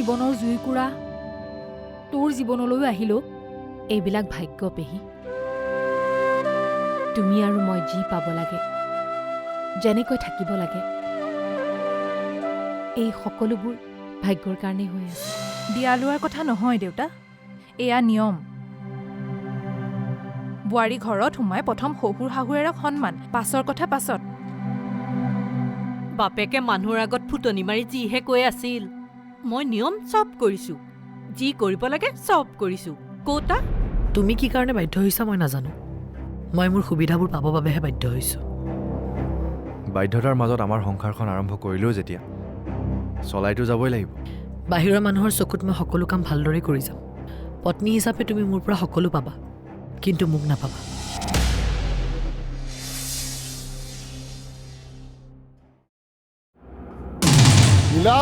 জীৱনৰ জুইকুৰা তোৰ জীৱনলৈও আহিলো এইবিলাক ভাগ্য পেহী তুমি আৰু মই যি পাব লাগে যেনেকৈ থাকিব লাগে এই সকলোবোৰ ভাগ্যৰ কাৰণেই হৈ আছে বিয়া লোৱাৰ কথা নহয় দেউতা এয়া নিয়ম বোৱাৰী ঘৰত সোমাই প্ৰথম শহুৰ শাহুৱেৰক সন্মান পাছৰ কথা পাছত বাপেকে মানুহৰ আগত ফুটনি মাৰি যিহে কৈ আছিল মই নিয়ম চব কৰিছো যি কৰিব লাগে চব কৰিছো কতা তুমি কি কাৰণে বাধ্য হৈছা মই নাজানো মই মোৰ সুবিধাবোৰ পাব বাবেহে বাধ্য হৈছো বাধ্যতাৰ মাজত আমাৰ সংসাৰখন আৰম্ভ কৰিলেও যেতিয়া চলাইতো যাবই লাগিব বাহিৰৰ মানুহৰ চকুত মই সকলো কাম ভালদৰে কৰি যাম পত্নী হিচাপে তুমি মোৰ পৰা সকলো পাবা কিন্তু মোক নাপাবা নীলা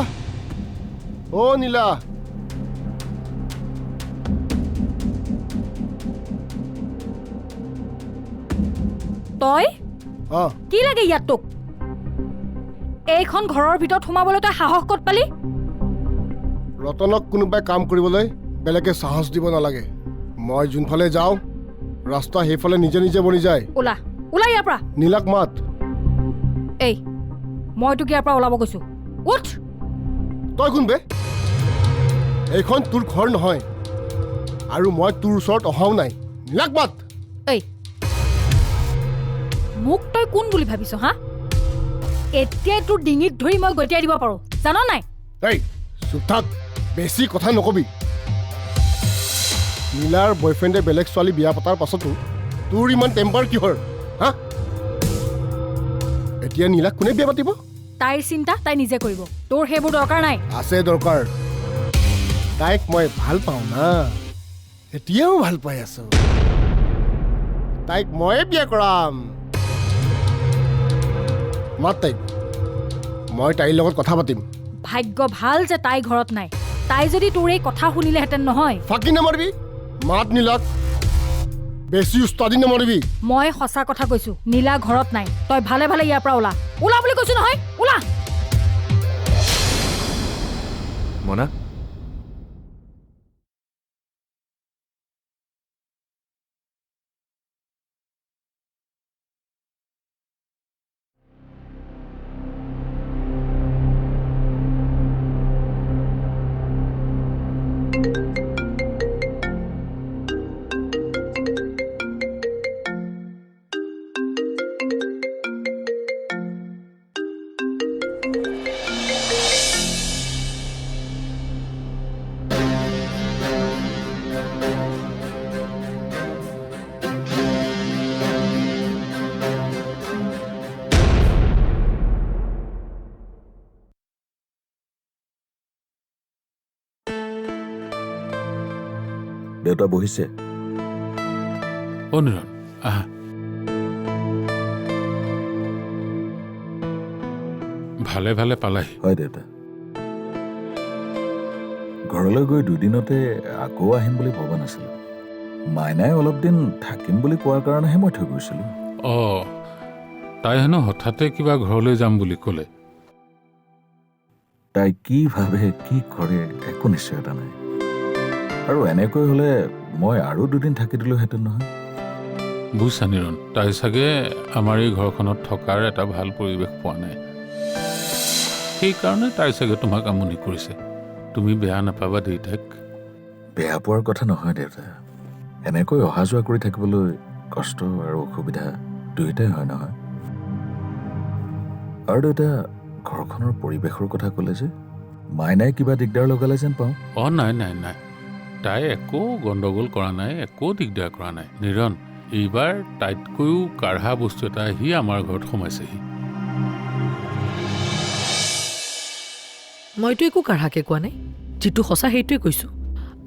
অ' নীলা তই অঁ কি লাগে ইয়াত তোক এইখন ঘৰৰ ভিতৰত সোমাবলৈ তই সাহস ক'ত পালি ৰতনক কোনোবাই কাম কৰিবলৈ বেলেগে সাহস দিব নালাগে মই যোনফালে যাওঁ ৰাস্তা সেইফালে নিজে নিজে বনি যায় ওলা ওলা ইয়াৰ পৰা নীলাক মাত এই মই তোক ইয়াৰ পৰা ওলাব কৈছো উঠ তই কোন বে এইখন তোৰ ঘৰ নহয় আৰু মই তোৰ ওচৰত অহাও নাই নীলাক মাত এই মোক তই কোন বুলি ভাবিছ হা এতিয়াই তোৰ ডিঙিত ধৰি মই গতিয়াই দিব পাৰো জান নাই এই চুপ থাক বেছি কথা নকবি নীলাৰ বয়ফ্ৰেণ্ডে বেলেগ ছোৱালী বিয়া পতাৰ পাছতো তোৰ ইমান টেম্পাৰ কিহৰ হা এতিয়া নীলাক কোনে বিয়া পাতিব তাইৰ চিন্তা তাই নিজে কৰিব তোৰ সেইবোৰ দৰকাৰ নাই আছে দৰকাৰ তাইক মই ভাল পাওঁ না এতিয়াও ভাল পাই আছো তাইক ময়ে বিয়া কৰাম মাত তাইক মই তাইৰ লগত কথা পাতিম ভাগ্য ভাল যে তাই ঘৰত নাই তাই যদি তোৰ এই কথা শুনিলেহেঁতেন নহয় ফাঁকি নামাৰিবি মাত নীলাক বেছি উস্তাদি নামাৰিবি মই সঁচা কথা কৈছো নীলা ঘৰত নাই তই ভালে ভালে ইয়াৰ পৰা ওলা ওলা বুলি কৈছো নহয় ওলা মনা দেউতা বহিছে নিৰণ আহা ভালে ভালে পালাহি হয় দেউতা ঘৰলৈ গৈ দুদিনতে আকৌ আহিম বুলি ভবা নাছিলো মাইনাই অলপ দিন থাকিম বুলি কোৱাৰ কাৰণেহে মই থৈ গৈছিলো তাই হেনো হঠাতে কিবা ঘৰলৈ যাম বুলি ক'লে তাই কি ভাবে কি কৰে একো নিশ্চয়তা নাই আৰু এনেকৈ হলে মই আৰু দুদিন থাকি দিলোহেঁতেন নহয় বুজিছা নিৰণ তাই চাগে আমাৰ এই ঘৰখনত থকাৰ এটা ভাল পৰিৱেশ পোৱা নাই সেইকাৰণে তাই চাগে তোমাক আমনি কৰিছে তুমি বেয়া নাপাবা দেউতাক বেয়া পোৱাৰ কথা নহয় দেউতা এনেকৈ অহা যোৱা কৰি থাকিবলৈ কষ্ট আৰু অসুবিধা দুয়োটাই হয় নহয় আৰু দেউতা ঘৰখনৰ পৰিৱেশৰ কথা ক'লে যে মাইনাই কিবা দিগদাৰ লগালে যেন পাওঁ নাই নাই নাই তাই একো গণ্ডগোল কৰা নাই একো দিগদাৰ কৰা নাই নিৰণ এইবাৰ তাইতকৈও কাঢ়া বস্তু এটা আহি আমাৰ ঘৰত সোমাইছেহি মইতো একো কাঢ়াকে কোৱা নাই যিটো সঁচা সেইটোৱে কৈছো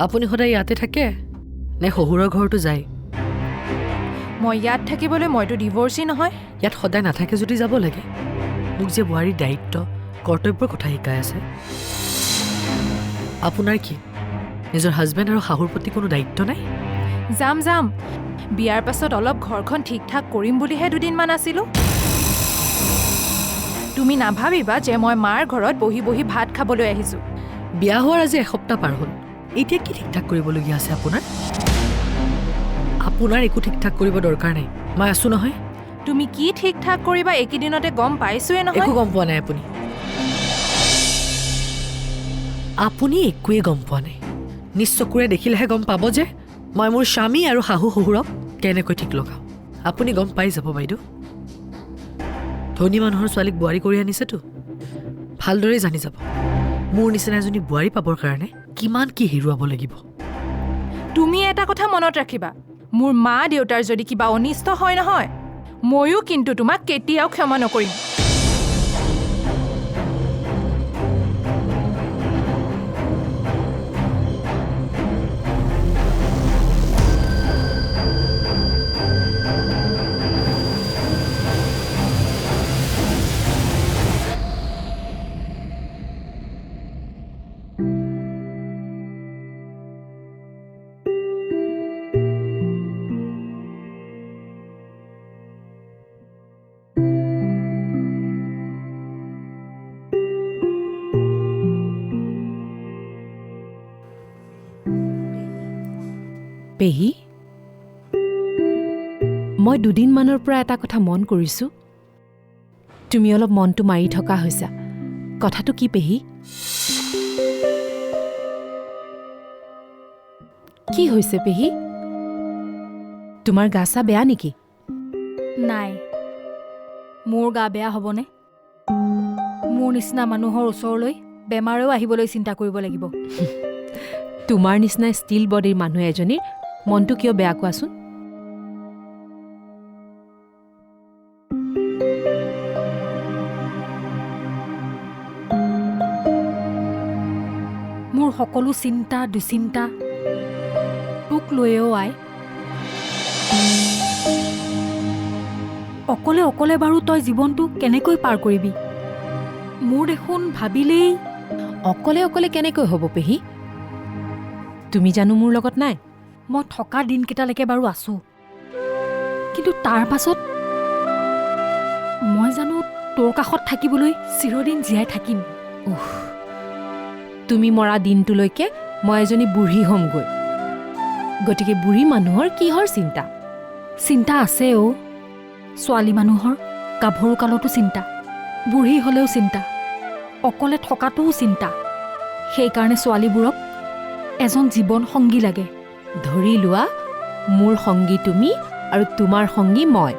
আপুনি সদায় ইয়াতে থাকে নে শহুৰৰ ঘৰতো যায় মই ইয়াত থাকিবলৈ মইতো ডিভৰ্চি নহয় ইয়াত সদায় নাথাকে যদি যাব লাগে মোক যে বোৱাৰীৰ দায়িত্ব কৰ্তব্যৰ কথা শিকাই আছে আপোনাৰ কি নিজৰ হাজবেণ্ড আৰু শাহুৰ প্ৰতি কোনো দায়িত্ব নাই যাম যাম বিয়াৰ পাছত অলপ ঘৰখন ঠিক ঠাক কৰিম বুলিহে দুদিনমান আছিলো তুমি নাভাবিবা যে মই মাৰ ঘৰত বহি বহি ভাত খাবলৈ আহিছো বিয়া হোৱাৰ আজি এসপ্তাহ পাৰ হ'ল এতিয়া কি ঠিক ঠাক কৰিবলগীয়া আছে আপোনাৰ আপোনাৰ একো ঠিক ঠাক কৰিব দৰকাৰ নাই মই আছো নহয় তুমি কি ঠিক ঠাক কৰিবা এইকেইদিনতে গম পাইছোৱে নহয় একো গম পোৱা নাই আপুনি একোৱে গম পোৱা নাই নিজ চকুৰে দেখিলেহে গম পাব যে মই মোৰ স্বামী আৰু শাহু শহুৰক কেনেকৈ ঠিক লগাওঁ আপুনি গম পাই যাব বাইদেউ ধনী মানুহৰ ছোৱালীক বোৱাৰী কৰি আনিছেতো ভালদৰে জানি যাব মোৰ নিচিনা এজনী বোৱাৰী পাবৰ কাৰণে কিমান কি হেৰুৱাব লাগিব তুমি এটা কথা মনত ৰাখিবা মোৰ মা দেউতাৰ যদি কিবা অনিষ্ট হয় নহয় ময়ো কিন্তু তোমাক কেতিয়াও ক্ষমা নকৰিম পেহী মই দুদিনমানৰ পৰা এটা কথা মন কৰিছোঁ তুমি অলপ মনটো মাৰি থকা হৈছা কথাটো কি পেহী কি হৈছে পেহী তোমাৰ গা চা বেয়া নেকি নাই মোৰ গা বেয়া হ'বনে মোৰ নিচিনা মানুহৰ ওচৰলৈ বেমাৰেও আহিবলৈ চিন্তা কৰিব লাগিব তোমাৰ নিচিনা ষ্টিল বডিৰ মানুহ এজনীৰ মনটো কিয় বেয়া কোৱাচোন মোৰ সকলো চিন্তা দুচিন্তা তোক লৈও আই অকলে অকলে বাৰু তই জীৱনটো কেনেকৈ পাৰ কৰিবি মোৰ দেখোন ভাবিলেই অকলে অকলে কেনেকৈ হ'ব পেহী তুমি জানো মোৰ লগত নাই মই থকা দিনকেইটালৈকে বাৰু আছো কিন্তু তাৰ পাছত মই জানো তোৰ কাষত থাকিবলৈ চিৰদিন জীয়াই থাকিম তুমি মৰা দিনটোলৈকে মই এজনী বুঢ়ী হ'মগৈ গতিকে বুঢ়ী মানুহৰ কিহৰ চিন্তা চিন্তা আছে অ' ছোৱালী মানুহৰ গাভৰু কালতো চিন্তা বুঢ়ী হ'লেও চিন্তা অকলে থকাটোও চিন্তা সেইকাৰণে ছোৱালীবোৰক এজন জীৱন সংগী লাগে ধৰি লোৱা মোৰ সংগী তুমি আৰু তোমাৰ সংগী মই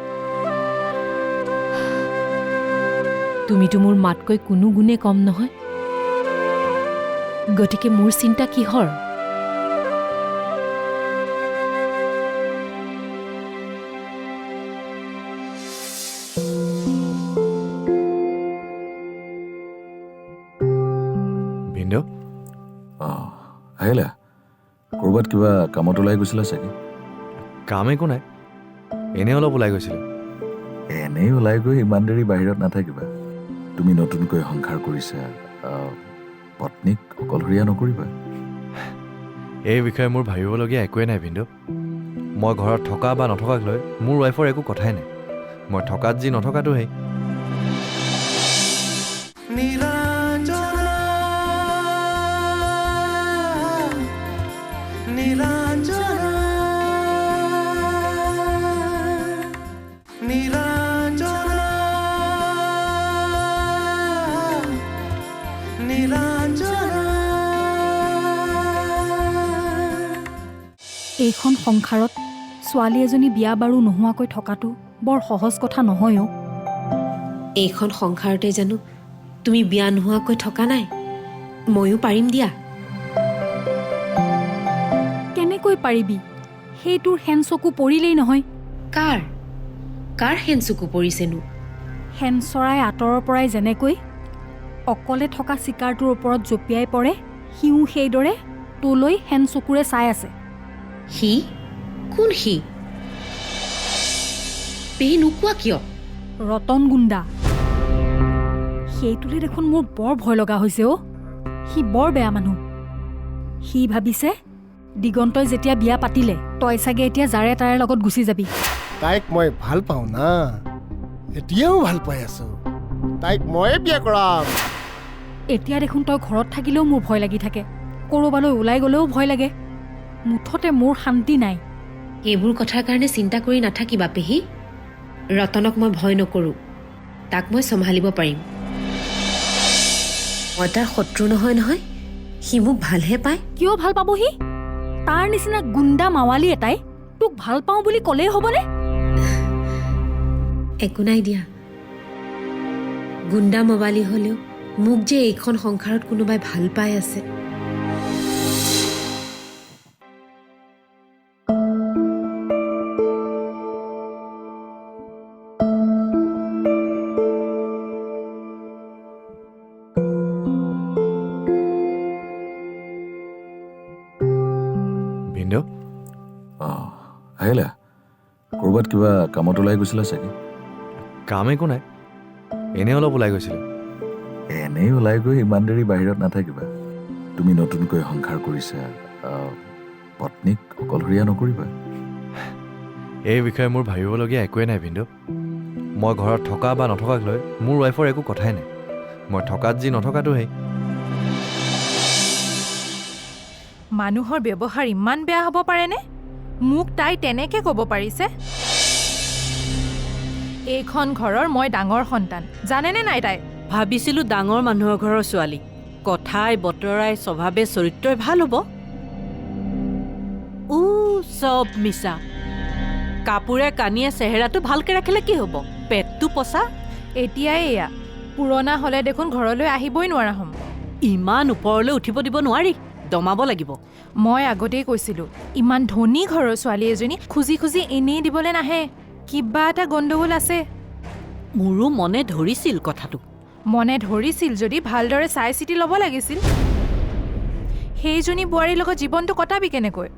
তুমিতো মোৰ মাতকৈ কোনো গুণে কম নহয় গতিকে মোৰ চিন্তা কিহৰ ভিনদেউ অঁ আহিলা ক'ৰবাত কিবা কামত ওলাই গৈছিলা চাগে কাম একো নাই এনেই অলপ ওলাই গৈছিলোঁ এনেই ওলাই গৈ ইমান দেৰি বাহিৰত নাথাকিবা তুমি নতুনকৈ সংসাৰ কৰিছা পত্নীক অকলশৰীয়া নকৰিবা এই বিষয়ে মোৰ ভাবিবলগীয়া একোৱেই নাই ভিনদেউ মই ঘৰত থকা বা নথকাক লৈ মোৰ ৱাইফৰ একো কথাই নাই মই থকাত যি নথকাটো সেই এইখন সংসাৰত ছোৱালী এজনী বিয়া বাৰু নোহোৱাকৈ থকাটো বৰ সহজ কথা নহয় অ' এইখন সংসাৰতে জানো তুমি বিয়া নোহোৱাকৈ থকা নাই ময়ো পাৰিম দিয়া কেনেকৈ পাৰিবি সেইটোৰ হেন চকু পৰিলেই নহয় কাৰ হেন চকু পৰিছেনো হেন চৰাই আঁতৰৰ পৰাই যেনেকৈ অকলে থকা চিকাৰটোৰ ওপৰত জঁপিয়াই পৰে সিও সেইদৰে তোলৈ হেন চকুৰে চাই আছে সি কোন সি পেহী নোকোৱা কিয় ৰতন গুণ্ডা সেইটোলৈ দেখোন মোৰ বৰ ভয় লগা হৈছে অ' সি বৰ বেয়া মানুহ সি ভাবিছে দিগন্তই যেতিয়া বিয়া পাতিলে তই চাগে এতিয়া যাৰে তাৰে লগত গুচি যাবি তাইক মই ভাল পাওঁ না এতিয়াও ভাল পাই আছো তাইক ময়ে বিয়া কৰাম এতিয়া দেখোন তই ঘৰত থাকিলেও মোৰ ভয় লাগি থাকে, ক'ৰবালৈ ওলাই গ'লেও ভয় লাগে। মুঠতে মোৰ শান্তি নাই। এইবোৰ কথাৰ কাৰণে চিন্তা কৰি নাথাকিবা পেহী। ৰতনক মই ভয় নকৰোঁ, তাক মই চম্ভালিব পাৰিম। মই তাৰ শত্ৰু নহয় নহয়, সি মোক ভালহে পায়। কিয় ভাল পাবহি? তাৰ নিচিনা গুণ্ডা মাৱালী এটাই তোক ভাল পাওঁ বুলি ক'লেই হ'বনে? একো নাই দিয়া, গুণ্ডা মবালি হ'লেও মোক যে এইখন সংসাৰত কোনোবাই ভাল পাই আছে। ভিনদেউ অঁ আহিলা? ক'ৰবাত কিবা কামত ওলাই গৈছিলা চাগে? কাম একো নাই, এনেই অলপ ওলাই গৈছিলোঁ। এনেই ওলাই গৈ ইমান দেৰি বাহিৰত নাথাকিবা। তুমি নতুনকৈ সংসাৰ কৰিছা, পত্নীক অকলশৰীয়া নকৰিবা। এই বিষয়ে মোৰ ভাবিবলগীয়া একোৱেই নাই ভিনদেউ। মই ঘৰত থকা বা নথকাক লৈ মোৰ ৱাইফৰ একো কথাই নাই। মই থকাত যি নথকাটো সেই। মানুহৰ ব্যৱহাৰ ইমান বেয়া হ'ব পাৰেনে? মোক তাই তেনেকে ক'ব পাৰিছে? এইখন ঘৰৰ মই ডাঙৰ সন্তান, জানেনে নাই তাই? ভাবিছিলোঁ ডাঙৰ মানুহৰ ঘৰৰ ছোৱালী, কথাই বতৰাই স্বভাৱে চৰিত্ৰই ভাল হ'ব। চব মিছা। কাপোৰে কানিয়ে চেহেৰাটো ভালকে ৰাখিলে কি হ'ব? পেটটো পচা। এতিয়াই এয়া পুৰণা হ'লে দেখোন ঘৰলৈ আহিবই নোৱাৰা হ'ম। ইমান ওপৰলৈ উঠিব দিব নোৱাৰি, দমাব লাগিব। মই আগতেই কৈছিলোঁ, ইমান ধনী ঘৰৰ ছোৱালী এজনী খুজি খুজি এনেই দিবলৈ নাহে, কিবা এটা গণ্ডগোল আছে। মোৰো মনে ধৰিছিল কথাটো। মনে ধৰিছিল যদি ভালদৰে চাই চিতি ল'ব লাগিছিল। সেইজনী বোৱাৰীৰ লগত জীৱনটো কটাবি কেনেকৈ?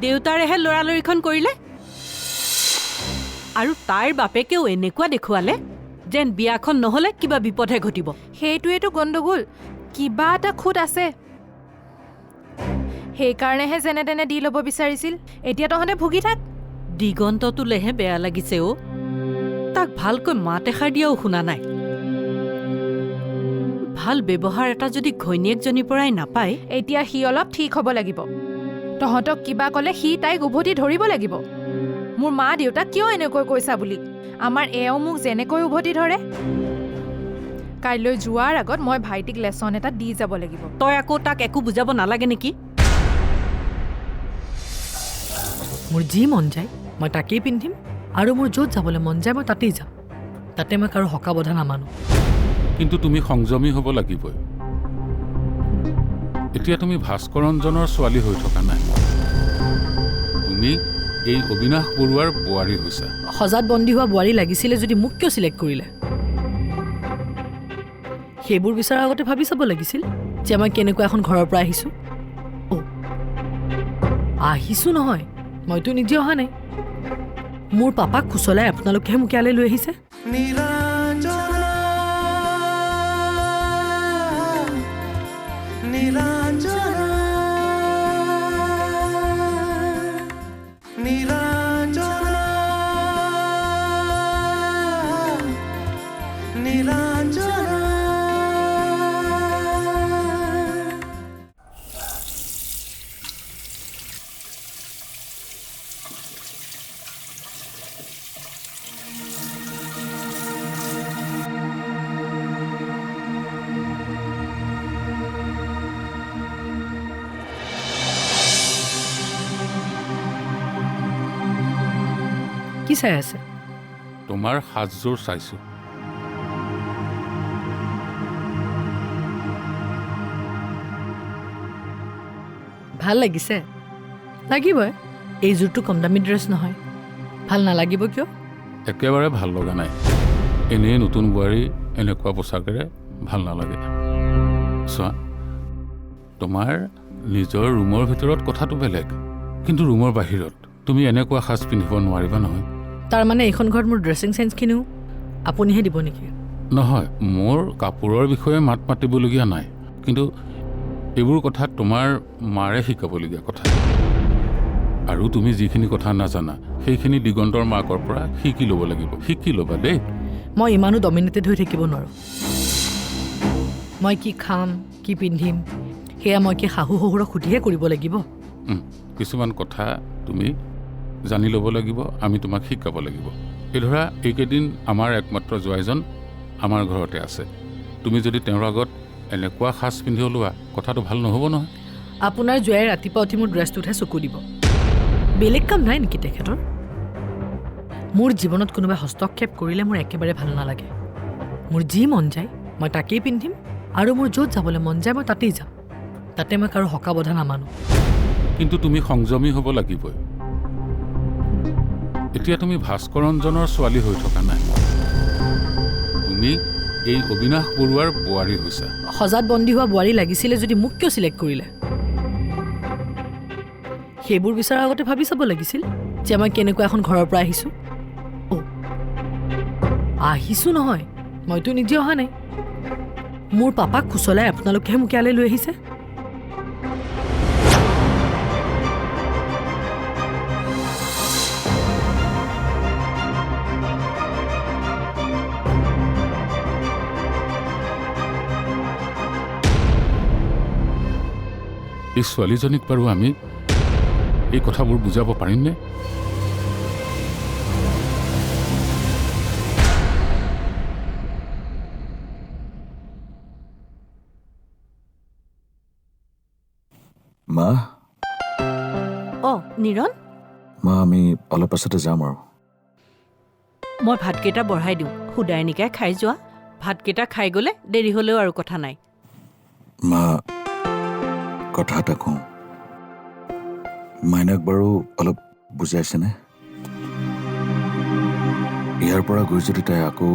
দেউতাৰেহে লৰালৰিখন কৰিলে, আৰু তাইৰ বাপেকেও এনেকুৱা দেখুৱালে যেন বিয়াখন নহ'লে কিবা বিপদহে ঘটিব। সেইটোৱেতো গণ্ডগোল, কিবা এটা খুঁত আছে। সেইকাৰণেহে যেনে তেনে দি ল'ব বিচাৰিছিল। এতিয়া তহঁতে ভুগি থাক। দিগন্তটোলেহে বেয়া লাগিছে অ'। তাক ভালকৈ মাত এষাৰ দিয়াও শুনা নাই। ভাল ব্যৱহাৰ এটা যদি ঘৈণীয়েকজনীৰ পৰাই নাপায়, এতিয়া সি অলপ ঠিক হ'ব লাগিব। তহঁতক কিবা ক'লে সি তাইক উভতি ধৰিব লাগিব। মোৰ মা দেউতাক কিয় এনেকৈ কৈছা বুলি। আমাৰ এওঁ মোক যেনেকৈ উভতি ধৰে। কাইলৈ যোৱাৰ আগত মই ভাইটিক লেচন এটা দি যাব লাগিব। তই আকৌ তাক একো বুজাব নালাগে নেকি? মোৰ যি মন যায় মই তাকেই পিন্ধিম, আৰু মোৰ য'ত যাবলৈ মন যায় মই তাতেই যাম। তাতে মই কাৰো হকা বধা নামানো। কিন্তু তুমি সংযমী হ'ব লাগিবই। এতিয়া তুমি ভাস্কৰঞ্জনৰ ছোৱালী হৈ থকা নাই, তুমি এই অবিনাশ বৰুৱাৰ বোৱাৰী হৈছা। সজাত বন্দী হোৱা বোৱাৰী লাগিছিলে যদি মোক কিয় চিলেক্ট কৰিলে? সেইবোৰ বিচৰাৰ আগতে ভাবি চাব লাগিছিল যে মই কেনেকুৱা এখন ঘৰৰ পৰা আহিছোঁ। আহিছোঁ নহয়, মইতো নিজে অহা নাই। মোৰ পাপাক খুচলাই আপোনালোকেহে মোক ইয়ালৈ লৈ আহিছে। কি চাই আছে? তোমাৰ সাজযোৰ চাইছোঁ। ভাল লাগিছে? লাগিবই, এইযোৰটো কম দামী ড্ৰেছ নহয়। ভাল নালাগিব কিয়? একেবাৰে ভাল লগা নাই। এনেই নতুন বোৱাৰী এনেকুৱা পোছাকেৰে ভাল নালাগে। চোৱা, তোমাৰ নিজৰ ৰুমৰ ভিতৰত কথাটো বেলেগ, কিন্তু ৰুমৰ বাহিৰত তুমি এনেকুৱা সাজ পিন্ধিব নোৱাৰিবা নহয়। তাৰমানে এইখন ঘৰত মোৰ ড্ৰেছিং চেন্সখিনিও আপুনিহে দিব নেকি? নহয়, মোৰ কাপোৰৰ বিষয়ে মাত মাতিবলগীয়া নাই, কিন্তু এইবোৰ কথা তোমাৰ মাৰে শিকাবলগীয়া কথা। আৰু তুমি যিখিনি কথা নাজানা সেইখিনি দিগন্তৰ মাকৰ পৰা শিকি ল'ব লাগিব। শিকি ল'বা দেই। মই ইমানো ডমিনেটেড হৈ থাকিব নোৱাৰোঁ। মই কি খাম কি পিন্ধিম সেয়া মই কি শাহু শহুৰক সুধিহে কৰিব লাগিব? কিছুমান কথা তুমি জানি ল'ব লাগিব, আমি তোমাক শিকাব লাগিব। এই ধৰা এইকেইদিন আমাৰ একমাত্ৰ জোৱাইজন আমাৰ ঘৰতে আছে। তুমি যদি তেওঁৰ আগত এনেকুৱা সাজ পিন্ধি ওলোৱা, কথাটো ভাল নহ'ব নহয়। আপোনাৰ জোৱাই ৰাতিপুৱা উঠি মোৰ ড্ৰেছটোতহে চকু দিব। বেলেগ কাম নাই নেকি তেখেতৰ? মোৰ জীৱনত কোনোবাই হস্তক্ষেপ কৰিলে মোৰ একেবাৰে ভাল নালাগে। মোৰ যি মন যায় মই তাকেই পিন্ধিম, আৰু মোৰ য'ত যাবলৈ মন যায় মই তাতেই যাম। তাতে মই কাৰো হকা বধা নামানো। কিন্তু তুমি সংযমী হ'ব লাগিবই। এতিয়া তুমি ভাস্কৰঞ্জনৰ ছোৱালী হৈ থকা নাই, তুমি এই অবিনাশ বৰুৱাৰ বোৱাৰী হৈছা। সজাত বন্দী হোৱা বোৱাৰী লাগিছিলে যদি মোক কিয় চিলেক্ট কৰিলে? সেইবোৰ বিচৰাৰ আগতে ভাবি চাব লাগিছিল যে মই কেনেকুৱা এখন ঘৰৰ পৰা আহিছোঁ। আহিছোঁ নহয়, মইতো নিজে অহা নাই। মোৰ পাপাক খুচলাই আপোনালোকেহে মোক ইয়ালৈ লৈ আহিছে। এই ছোৱালীজনীক বাৰু আমি এই কথাবোৰ বুজাব পাৰিমনে? মা নিৰণ, মা আমি অলপ পাছতে যাম আৰু। মই ভাতকেইটা বঢ়াই দিওঁ, সুদাই নিকাই খাই যোৱা। ভাতকেইটা খাই গ'লে দেৰি হ'লেও আৰু কথা নাই। মা কথা এটা কওঁ, মাইনাক বাৰু অলপ বুজাইছেনে? ইয়াৰ পৰা গৈ যদি তাই আকৌ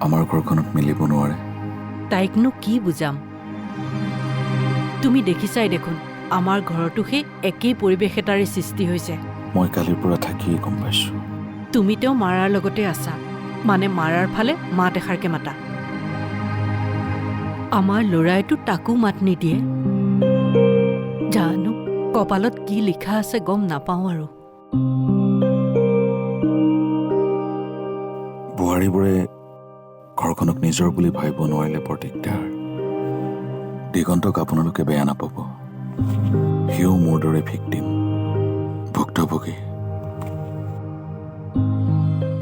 আমাৰ ঘৰখনত মিলিব নোৱাৰে? তাইকনো কি বুজাম? তুমি দেখিছাই দেখোন, আমাৰ ঘৰতো সেই একেই পৰিৱেশ এটাৰে সৃষ্টি হৈছে। মই কালিৰ পৰা থাকিয়ে গম পাইছোঁ। তুমি তেওঁ মাৰাৰ লগতে আছা, মানে মাৰাৰ ফালে মাত এষাৰকে মাতা। আমাৰ ল'ৰাইতো তাকো মাত নিদিয়ে। জানো কপালত কি লিখা আছে গম নাপাওঁ আৰু। বোৱাৰীবোৰে ঘৰখনক নিজৰ বুলি ভাবিব নোৱাৰিলে বৰ দিগদাৰ। দিগন্তক আপোনালোকে বেয়া নাপাব, সিও মোৰ দৰে ভিক্টিম, ভুক্তভোগী।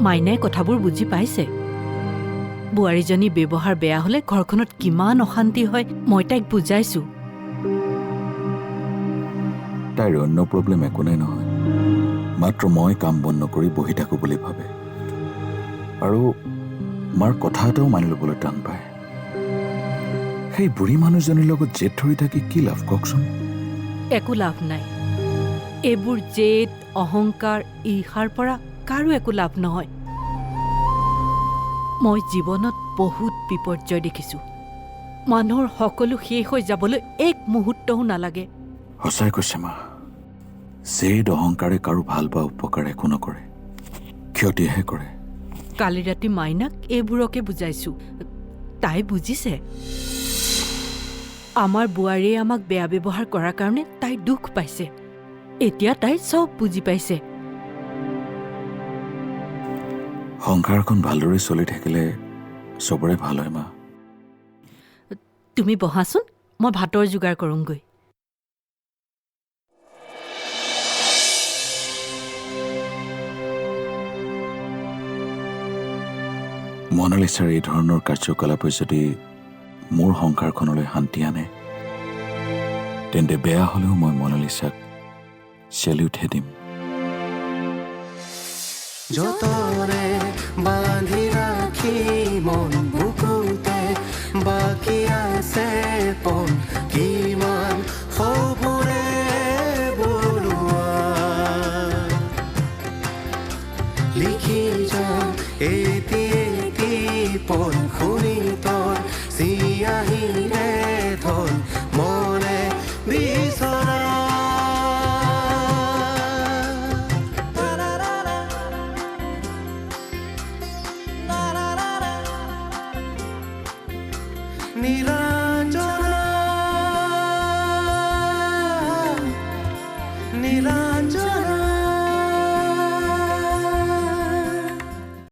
মাইনাই কথাবোৰ বুজি পাইছে। বোৱাৰীজনী ব্যৱহাৰ বেয়া হ'লে ঘৰখনত কিমান অশান্তি হয় মই তাইক বুজাইছোঁ। তাইৰ অন্য প্ৰব্লেম একো নাই নহয়, মাত্ৰ মই কাম বন নকৰি বহি থাকোঁ বুলি ভাবে, আৰু মাৰ কথা এটাও মানি ল'বলৈ টান পায়। সেই বুঢ়ী মানুহজনীৰ লগত জেদ ধৰি থাকি কি লাভ কওকচোন? একো লাভ নাই। এইবোৰ জেদ, অহংকাৰ, ঈৰ্ষাৰ পৰা কাৰো একো লাভ নহয়। মই জীৱনত বহুত বিপৰ্যয় দেখিছোঁ। মানুহৰ সকলো শেষ হৈ যাবলৈ এক মুহূৰ্তও নালাগে। সঁচাই কৈছে মা, জেদ অহংকাৰে কাৰো ভাল বা উপকাৰ একো নকৰে, ক্ষতিহে কৰে। কালি ৰাতি মাইনাক এইবোৰকে বুজাইছোঁ, তাই বুজিছে। আমাৰ বোৱাৰীয়ে আমাক বেয়া ব্যৱহাৰ কৰাৰ কাৰণে তাই দুখ পাইছে। এতিয়া তাই চব বুজি পাইছে। সংসাৰখন ভালদৰে চলি থাকিলে চবৰে ভাল হয় মা। তুমি বহাচোন, মই ভাতৰ যোগাৰ কৰোঁগৈ। মনালিছাৰ এই ধৰণৰ কাৰ্যকলাপে যদি মোৰ সংসাৰখনলৈ শান্তি আনে, তেন্তে বেয়া হ'লেও মই মনালিছাক চেলিউটহে দিম। যতনে বান্ধি ৰাখি মন বুকুতে বাকী আছে পন কিমান সপোনে বলোৱা, লিখি যাম এটি এটি পন শুনি তৰ চিয়াহিৰে ধন মনে বিচৰা। নীলাঞ্জন